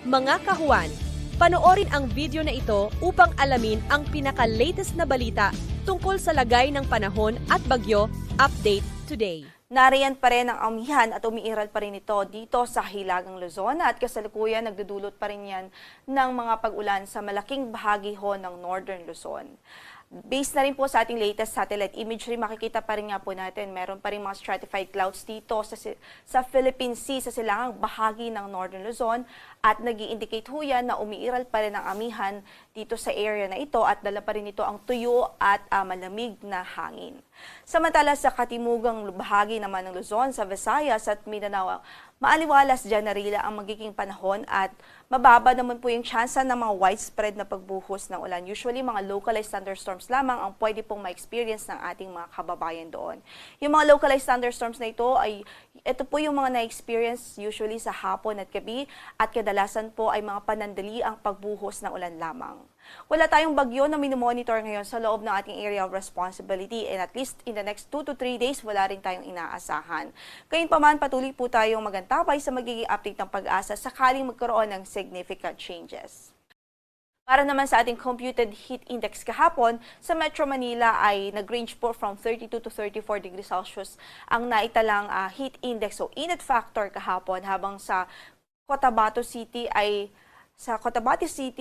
Mga kahuwan, panoorin ang video na ito upang alamin ang pinaka-latest na balita tungkol sa lagay ng panahon at bagyo. Update today. Nariyan pa rin ang amihan at umiiral pa rin ito dito sa Hilagang Luzon at kasalukuyan nagdudulot pa rin yan ng mga pag-ulan sa malaking bahagi ho ng Northern Luzon. Based na rin po sa ating latest satellite imagery, makikita pa rin nga po natin, meron pa rin mga stratified clouds dito sa Philippine Sea, sa silangang bahagi ng Northern Luzon at nag-i-indicate ho yan na umiiral pa rin ang amihan dito sa area na ito at dala pa rin ito ang tuyo at malamig na hangin. Samantala sa katimugang bahagi naman ng Luzon, sa Visayas at Mindanao, maaliwalas dyan na rila ang magiging panahon at mababa naman po yung tsansa ng mga widespread na pagbuhos ng ulan. Usually, mga localized thunderstorms lamang ang pwede pong ma-experience ng ating mga kababayan doon. Yung mga localized thunderstorms na ito po yung mga na-experience usually sa hapon at gabi at kadalasan po ay mga panandali ang pagbuhos ng ulan lamang. Wala tayong bagyo na minomonitor ngayon sa loob ng ating area of responsibility and at least in the next 2 to 3 days wala rin tayong inaasahan. Gayunpaman patuloy po tayong magantabay sa magiging update ng Pag-asa sakaling magkaroon ng significant changes. Para naman sa ating computed heat index kahapon, sa Metro Manila ay nag-range po from 32 to 34 degrees Celsius ang naitalang heat index o init factor kahapon, habang sa Cotabato City,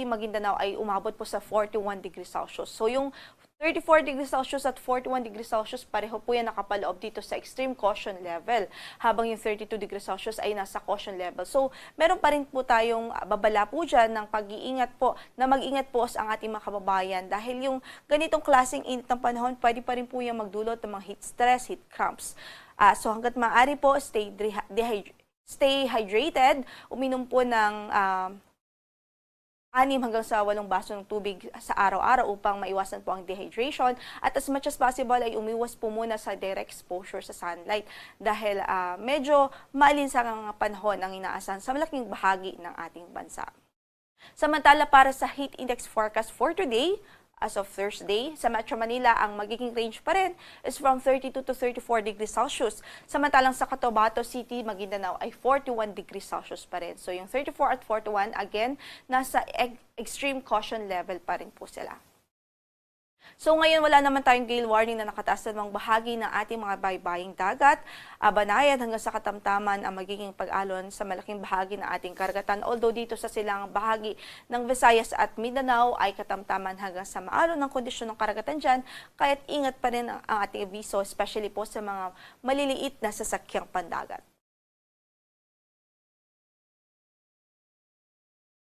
Maguindanao ay umabot po sa 41 degrees Celsius. So yung 34 degrees Celsius at 41 degrees Celsius, pareho po yan nakapaloob dito sa extreme caution level, habang yung 32 degrees Celsius ay nasa caution level. So, meron pa rin po tayong babala po dyan ng pag-iingat po, na mag-ingat po ang ating mga kababayan dahil yung ganitong klaseng init ng panahon, pwede pa rin po yung magdulot ng mga heat stress, heat cramps. So, hanggat maaari po, stay hydrated, uminom po ng 6 hanggang sa 8 baso ng tubig sa araw-araw upang maiwasan po ang dehydration, at as much as possible ay umiwas po muna sa direct exposure sa sunlight dahil medyo maalinsang ang panahon ang inaasahan sa malaking bahagi ng ating bansa. Samantala, para sa heat index forecast for today, as of Thursday, sa Metro Manila, ang magiging range pa rin is from 32 to 34 degrees Celsius. Samantalang sa Cotabato City, Maguindanao ay 41 degrees Celsius pa rin. So yung 34 at 41, again, nasa extreme caution level pa rin po sila. So ngayon wala naman tayong gale warning na nakataas sa mga bahagi ng ating mga baybaying dagat, Banayan hanggang sa Katamtaman ang magiging pag-alon sa malaking bahagi ng ating karagatan. Although dito sa silang bahagi ng Visayas at Mindanao ay katamtaman hanggang sa maalon ng kondisyon ng karagatan dyan, kaya't ingat pa rin ang ating abiso, especially po sa mga maliliit na sasakyang pandagat.